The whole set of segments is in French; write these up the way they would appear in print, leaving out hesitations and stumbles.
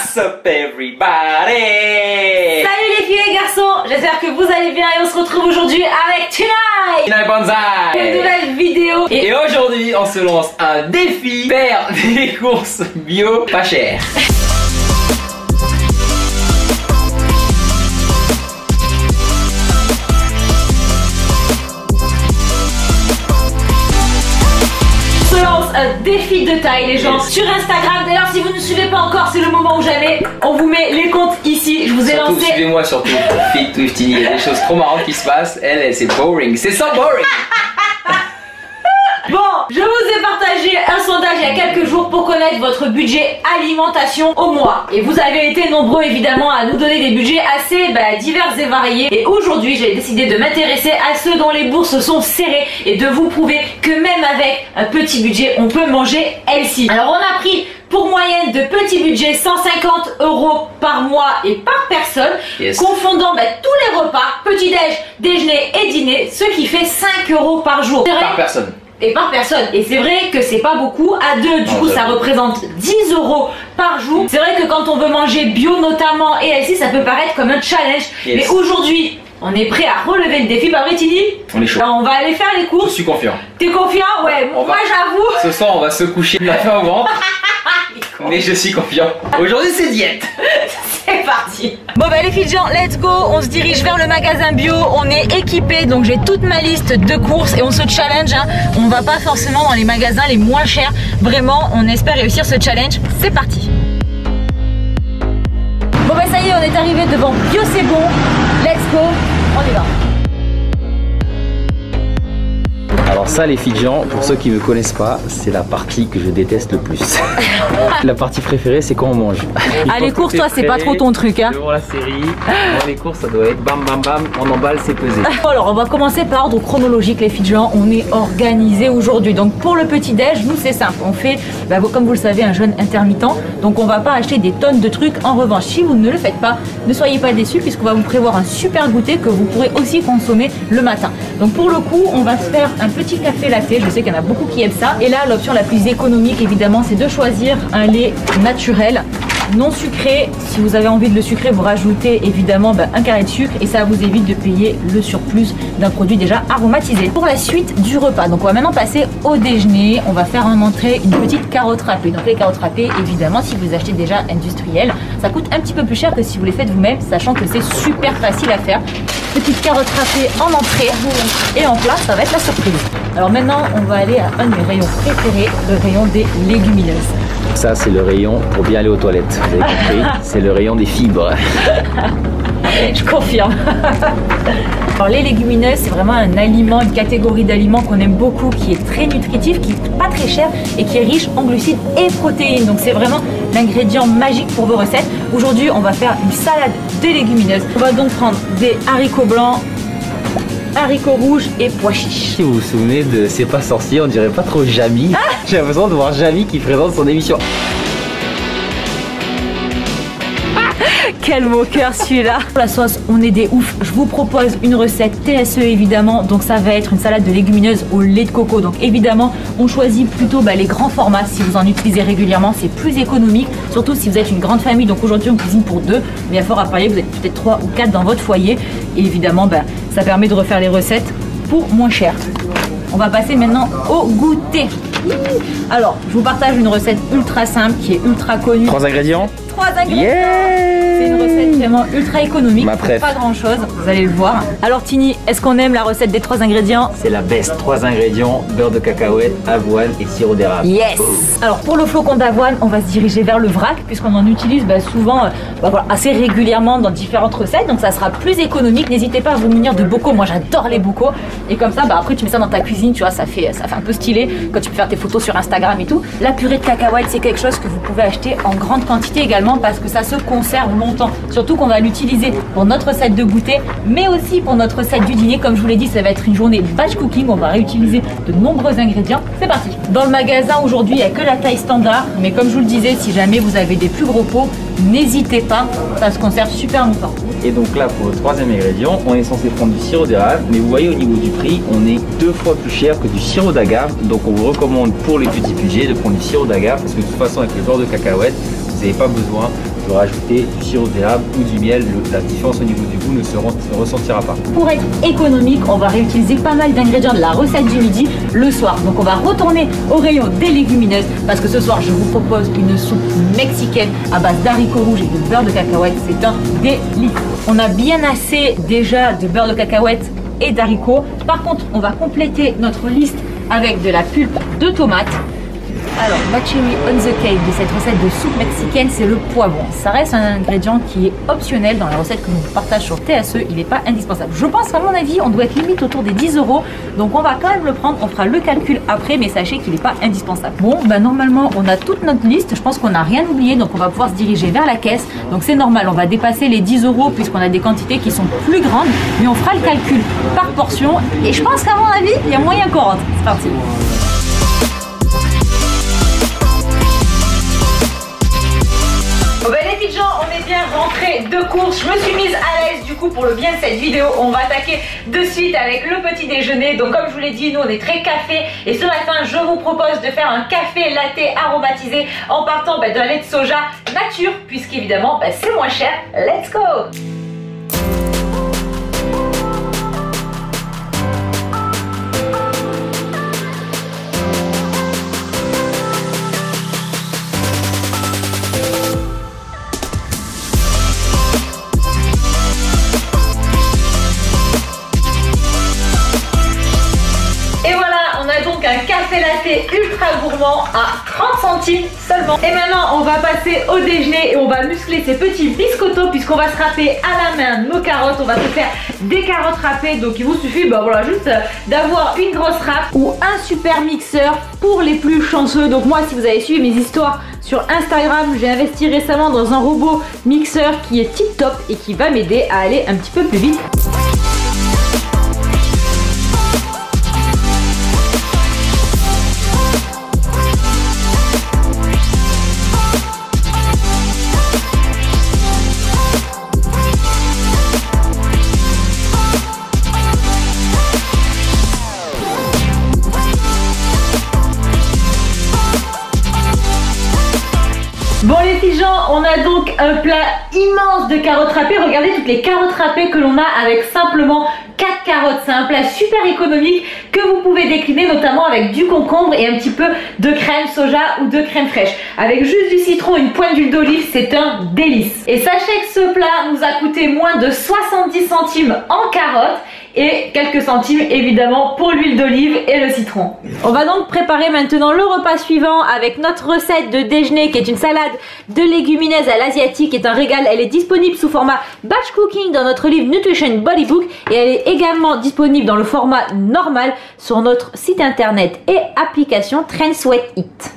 What's up everybody? Salut les filles et les garçons, j'espère que vous allez bien et on se retrouve aujourd'hui avec Tonight Tonight Banzai! Une nouvelle vidéo. Et aujourd'hui on se lance un défi, faire des courses bio pas chères. Un défi de taille les gens sur Instagram. D'ailleurs si vous ne nous suivez pas encore, c'est le moment ou jamais. On vous met les comptes ici. Je vous ai Surtout, lancé. suivez-moi surtout Fit with Tini. Il y a des choses trop marrantes qui se passent. Elle c'est boring. C'est ça boring. Bon, je vous ai partagé un sondage il y a quelques jours pour connaître votre budget alimentation au mois. Et vous avez été nombreux évidemment à nous donner des budgets assez divers et variés. Et aujourd'hui j'ai décidé de m'intéresser à ceux dont les bourses sont serrées et de vous prouver que même avec un petit budget on peut manger healthy. Alors on a pris pour moyenne de petit budget 150 € par mois et par personne, confondant tous les repas, petit-déj, déjeuner et dîner, ce qui fait 5 € par jour. Par personne. Et par personne. Et c'est vrai que c'est pas beaucoup. À deux, du coup, ça représente 10 € par jour. C'est vrai que quand on veut manger bio notamment et healthy, ça peut paraître comme un challenge. Mais aujourd'hui, on est prêt à relever le défi. Pas vrai, Tini? On est chaud. Alors, on va aller faire les courses. Je suis confiant. T'es confiant? Ouais, moi j'avoue. Ce soir, on va se coucher la faim au ventre. Mais je suis confiant. Aujourd'hui, c'est diète. C'est parti. Bon les filles de gens, let's go. On se dirige vers le magasin bio. On est équipé, donc j'ai toute ma liste de courses et on se challenge. On va pas forcément dans les magasins les moins chers. Vraiment, on espère réussir ce challenge. C'est parti. Bon ça y est, on est arrivé devant Bio c'est bon. Let's go. On y va. Alors ça les filles de gens, pour ceux qui ne me connaissent pas, c'est la partie que je déteste le plus. La partie préférée c'est quand on mange. Ah les courses toi c'est pas trop ton truc hein. Devant la série, moi, les courses ça doit être bam bam bam, on emballe c'est pesé. Alors on va commencer par ordre chronologique les filles de gens, on est organisé aujourd'hui. Donc pour le petit déj, nous c'est simple, on fait comme vous le savez un jeûne intermittent. Donc on va pas acheter des tonnes de trucs. En revanche si vous ne le faites pas, ne soyez pas déçus puisqu'on va vous prévoir un super goûter que vous pourrez aussi consommer le matin. Donc pour le coup on va se faire un petit café latte, je sais qu'il y en a beaucoup qui aiment ça. Et là l'option la plus économique évidemment c'est de choisir un lait naturel non sucré. Si vous avez envie de le sucrer, vous rajoutez évidemment un carré de sucre et ça vous évite de payer le surplus d'un produit déjà aromatisé. Pour la suite du repas, donc on va maintenant passer au déjeuner. On va faire en entrée une petite carotte râpée. Donc les carottes râpées, évidemment, si vous achetez déjà industriel, ça coûte un petit peu plus cher que si vous les faites vous-même, sachant que c'est super facile à faire. Petite carotte râpée en entrée et en plat, ça va être la surprise. Alors maintenant, on va aller à un de mes rayons préférés, le rayon des légumineuses. Ça c'est le rayon pour bien aller aux toilettes, vous avez compris, c'est le rayon des fibres. Je confirme. Alors les légumineuses c'est vraiment un aliment, une catégorie d'aliments qu'on aime beaucoup, qui est très nutritif, qui est pas très cher et qui est riche en glucides et protéines. Donc c'est vraiment l'ingrédient magique pour vos recettes. Aujourd'hui on va faire une salade de légumineuses. On va donc prendre des haricots blancs, haricots rouges et pois chiches. Si vous vous souvenez de C'est pas sorcier, on dirait pas trop Jamie. J'ai l'impression de voir Jamie qui présente son émission. Quel moqueur celui-là. Pour la sauce, on est des oufs. Je vous propose une recette TSE évidemment. Donc ça va être une salade de légumineuses au lait de coco. Donc évidemment, on choisit plutôt les grands formats. Si vous en utilisez régulièrement, c'est plus économique. Surtout si vous êtes une grande famille. Donc aujourd'hui, on cuisine pour deux. Mais à fort à parier, vous êtes peut-être 3 ou 4 dans votre foyer. Et évidemment, ça permet de refaire les recettes pour moins cher. On va passer maintenant au goûter. Alors, je vous partage une recette ultra simple qui est ultra connue. 3 ingrédients. 3 ingrédients. Yeah. C'est une recette vraiment ultra économique. Ma préf. Pas grand chose, vous allez le voir. Alors Tini, est-ce qu'on aime la recette des 3 ingrédients? C'est la best, 3 ingrédients, beurre de cacahuète, avoine et sirop d'érable. Yes. Alors pour le flocon d'avoine, on va se diriger vers le vrac puisqu'on en utilise souvent assez régulièrement dans différentes recettes. Donc ça sera plus économique. N'hésitez pas à vous munir de bocaux. Moi j'adore les bocaux. Et comme ça, après tu mets ça dans ta cuisine, tu vois, ça fait un peu stylé quand tu peux faire tes photos sur Instagram et tout. La purée de cacahuètes, c'est quelque chose que vous pouvez acheter en grande quantité également parce que ça se conserve longtemps. Surtout qu'on va l'utiliser pour notre recette de goûter, mais aussi pour notre recette du dîner. Comme je vous l'ai dit, ça va être une journée batch cooking. On va réutiliser de nombreux ingrédients. C'est parti. Dans le magasin aujourd'hui, il n'y a que la taille standard. Mais comme je vous le disais, si jamais vous avez des plus gros pots, n'hésitez pas. Ça se conserve super longtemps. Et donc là, pour le 3e ingrédient, on est censé prendre du sirop d'érable. Mais vous voyez, au niveau du prix, on est 2 fois plus cher que du sirop d'agave. Donc on vous recommande pour les petits budgets de prendre du sirop d'agave parce que de toute façon, avec le beurre de cacahuète, n'avez pas besoin de rajouter du sirop d'érable ou du miel. La différence au niveau du goût ne se ressentira pas. Pour être économique, on va réutiliser pas mal d'ingrédients de la recette du midi le soir. Donc on va retourner au rayon des légumineuses parce que ce soir je vous propose une soupe mexicaine à base d'haricots rouges et de beurre de cacahuète. C'est un délice. On a bien assez déjà de beurre de cacahuète et d'haricots. Par contre, on va compléter notre liste avec de la pulpe de tomate. Alors, ma cherry on the cake de cette recette de soupe mexicaine, c'est le poivron. Ça reste un ingrédient qui est optionnel dans la recette que nous partage sur TSE. Il n'est pas indispensable. Je pense qu'à mon avis, on doit être limite autour des 10 €. Donc, on va quand même le prendre. On fera le calcul après, mais sachez qu'il n'est pas indispensable. Bon, bah normalement, on a toute notre liste. Je pense qu'on n'a rien oublié. Donc, on va pouvoir se diriger vers la caisse. Donc, c'est normal. On va dépasser les 10 € puisqu'on a des quantités qui sont plus grandes. Mais on fera le calcul par portion. Et je pense qu'à mon avis, il y a moyen qu'on rentre. C'est parti. Bon ben les petites gens, on est bien rentrés de course. Je me suis mise à l'aise du coup pour le bien de cette vidéo. On va attaquer de suite avec le petit déjeuner. Donc comme je vous l'ai dit, nous on est très café. Et ce matin, je vous propose de faire un café latte aromatisé en partant d'un lait de soja nature. Puisqu'évidemment, c'est moins cher. Let's go! Un café latte ultra gourmand à 30 centimes seulement. Et maintenant on va passer au déjeuner et on va muscler ces petits biscottos puisqu'on va se râper à la main nos carottes. On va se faire des carottes râpées, donc il vous suffit voilà, juste d'avoir une grosse râpe ou un super mixeur pour les plus chanceux. Donc moi, si vous avez suivi mes histoires sur Instagram, j'ai investi récemment dans un robot mixeur qui est tip top et qui va m'aider à aller un petit peu plus vite. Bon les petits gens, on a donc un plat immense de carottes râpées. Regardez toutes les carottes râpées que l'on a avec simplement 4 carottes. C'est un plat super économique que vous pouvez décliner notamment avec du concombre et un petit peu de crème soja ou de crème fraîche. Avec juste du citron et une pointe d'huile d'olive, c'est un délice. Et sachez que ce plat nous a coûté moins de 70 centimes en carottes et quelques centimes évidemment pour l'huile d'olive et le citron. On va donc préparer maintenant le repas suivant avec notre recette de déjeuner qui est une salade de légumineuses à l'asiatique, qui est un régal. Elle est disponible sous format batch cooking dans notre livre Nutrition Body Book et elle est également disponible dans le format normal sur notre site internet et application Trend Sweat Eat.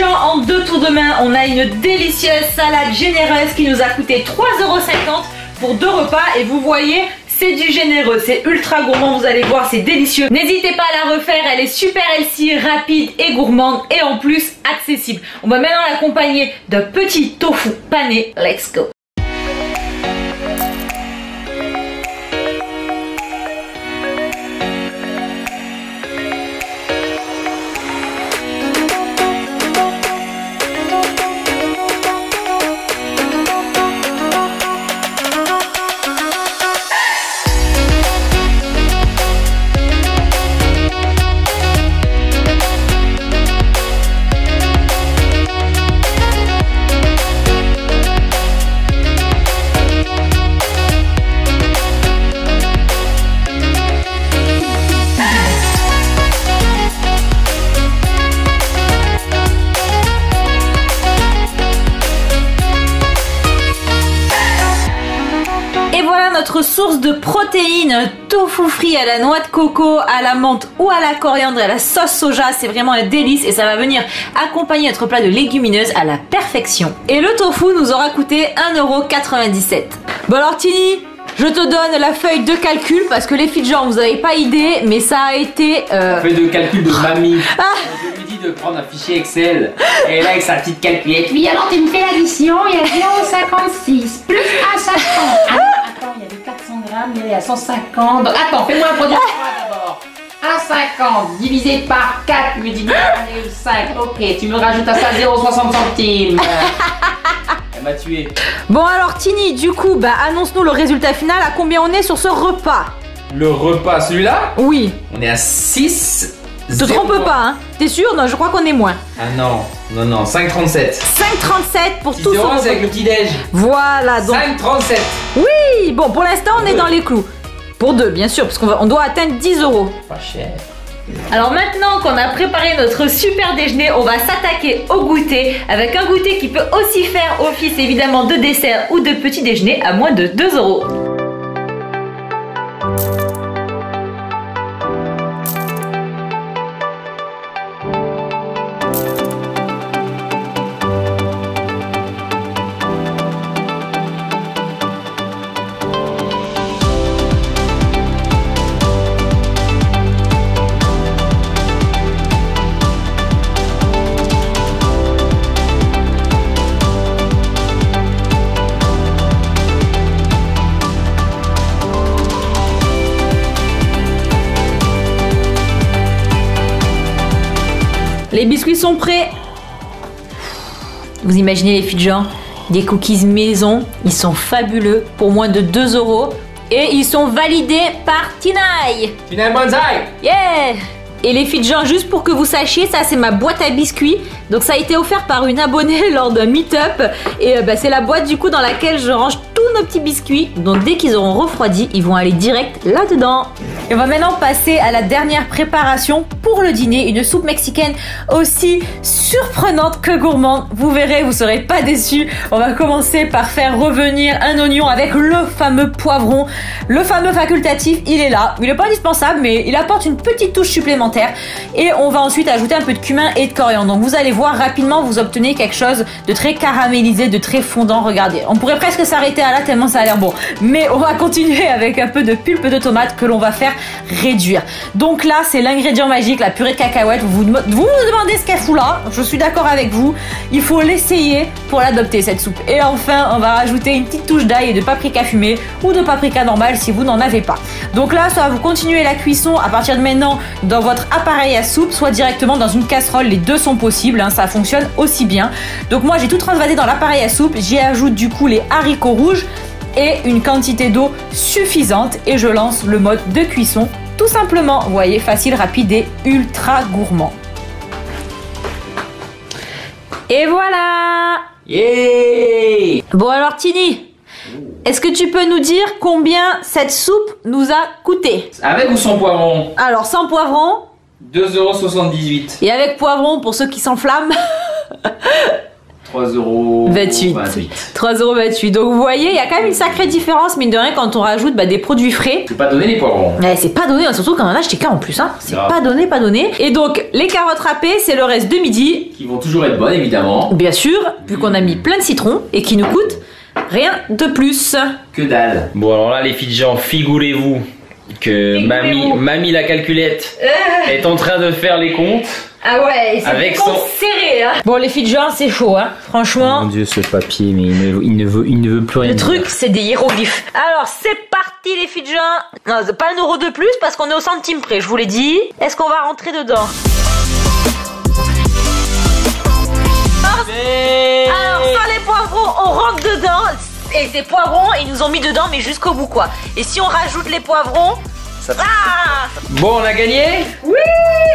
En 2 tours de main, on a une délicieuse salade généreuse qui nous a coûté 3,50 € pour 2 repas. Et vous voyez, c'est du généreux, c'est ultra gourmand, vous allez voir, c'est délicieux. N'hésitez pas à la refaire, elle est super healthy, rapide et gourmande et en plus accessible. On va maintenant l'accompagner d'un petit tofu pané. Let's go. Notre source de protéines, tofu frit à la noix de coco, à la menthe ou à la coriandre et à la sauce soja, c'est vraiment un délice et ça va venir accompagner notre plat de légumineuses à la perfection. Et le tofu nous aura coûté 1,97 €. Bon alors Tini, je te donne la feuille de calcul parce que les filles de genre, vous n'avez pas idée, mais ça a été... Feuille de calcul de mamie. Je lui dis de prendre un fichier Excel et là avec sa petite calculette. Oui, alors tu me fais l'addition, il y a 0,56 plus 1,50. Attends, il y avait 400 grammes, il y a 150. Donc, attends, fais-moi un produit d'abord. 1,50 divisé par 4 multiplié par 1,5. Ok, tu me rajoutes à ça 0,60 centimes. Elle m'a tué. Bon alors Tini, du coup, annonce-nous le résultat final, à combien on est sur ce repas? Le repas, celui-là? Oui. On est à 6. Te trompe pas, hein? T'es sûr? Non, je crois qu'on est moins. Ah non, non, non, 5,37. 5,37 pour tout ce repas. repas. C'est avec le petit-déj. Voilà, donc... 5,37. Oui, bon, pour l'instant, on est dans les clous. Pour deux, bien sûr, parce qu'on doit atteindre 10 €. Pas cher. Alors maintenant qu'on a préparé notre super déjeuner, on va s'attaquer au goûter avec un goûter qui peut aussi faire office évidemment de dessert ou de petit déjeuner à moins de 2 €. Les biscuits sont prêts. Vous imaginez les filles de gens, des cookies maison, ils sont fabuleux pour moins de 2 € et ils sont validés par Tinaï. Tinaï Bonsaï. Yeah. Et les filles de gens, juste pour que vous sachiez, ça c'est ma boîte à biscuits. Donc ça a été offert par une abonnée lors d'un meet-up. Et c'est la boîte du coup dans laquelle je range tous nos petits biscuits. Donc dès qu'ils auront refroidi, ils vont aller direct là-dedans. Et on va maintenant passer à la dernière préparation pour le dîner. Une soupe mexicaine aussi surprenante que gourmande. Vous verrez, vous serez pas déçus. On va commencer par faire revenir un oignon avec le fameux poivron. Le fameux facultatif, il est là. Il n'est pas indispensable, mais il apporte une petite touche supplémentaire. Et on va ensuite ajouter un peu de cumin et de coriandre. Donc vous allez voir rapidement, vous obtenez quelque chose de très caramélisé, de très fondant. Regardez, on pourrait presque s'arrêter à là tellement ça a l'air bon. Mais on va continuer avec un peu de pulpe de tomate que l'on va faire réduire. Donc là, c'est l'ingrédient magique, la purée de cacahuètes. Vous vous demandez ce qu'elle fout là. Je suis d'accord avec vous. Il faut l'essayer pour l'adopter cette soupe. Et enfin, on va rajouter une petite touche d'ail et de paprika fumé ou de paprika normale si vous n'en avez pas. Donc là, soit vous continuez la cuisson à partir de maintenant dans votre appareil à soupe, soit directement dans une casserole. Les deux sont possibles, hein, ça fonctionne aussi bien. Donc moi, j'ai tout transvasé dans l'appareil à soupe. J'y ajoute du coup les haricots rouges et une quantité d'eau suffisante et je lance le mode de cuisson tout simplement. Vous voyez, facile, rapide et ultra gourmand. Et voilà. Yeah. Bon alors Tini, est-ce que tu peux nous dire combien cette soupe nous a coûté? Avec ou sans poivron? Alors sans poivron. 2,78 €. Et avec poivron pour ceux qui s'enflamment. 3,28 €. 3,28 €. Donc vous voyez, il y a quand même une sacrée différence, mine de rien, quand on rajoute des produits frais. C'est pas donné les poivrons. Ouais, c'est pas donné, surtout quand on en a acheté qu'un en plus. Hein. C'est pas donné, pas donné. Et donc, les carottes râpées, c'est le reste de midi. Qui vont toujours être bonnes, évidemment. Bien sûr, vu qu'on a mis plein de citron et qui nous coûtent Rien de plus. Que dalle. Bon alors là les filles de gens, figurez-vous que mamie la calculette est en train de faire les comptes. Ah ouais, c'est avec serré hein. Bon les filles de genre c'est chaud hein. Franchement. Oh mon dieu ce papier mais il ne veut plus rien. Le truc c'est des hiéroglyphes. Alors c'est parti les filles de genre. Non c'est pas 1 euro de plus parce qu'on est au centime près, je vous l'ai dit. Est-ce qu'on va rentrer dedans? Alors sans les poivrons on rentre dedans. Et ces poivrons ils nous ont mis dedans mais jusqu'au bout quoi. Et si on rajoute les poivrons Bon on a gagné. Oui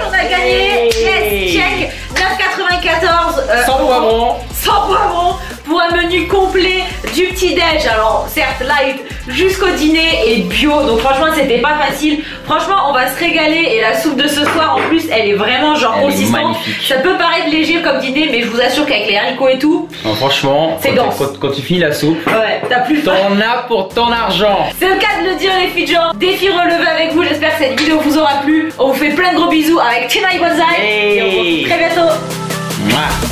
on a gagné. Yes check. 9,94 sans poivrons. Sans poivrons pour un menu complet du petit déj. Alors certes light jusqu'au dîner et bio. Donc franchement c'était pas facile. Franchement on va se régaler. Et la soupe de ce soir en plus elle est vraiment genre consistante. Ça peut paraître léger comme dîner mais je vous assure qu'avec les haricots et tout. Non, franchement quand tu finis la soupe, ouais, t'as plus t'en as pour ton argent. C'est le cas de le dire les filles de genre. Défi relevé avec vous. J'espère que cette vidéo vous aura plu. On vous fait plein de gros bisous avec Tina et Bonsaï. Et on se retrouve très bientôt. Mouah.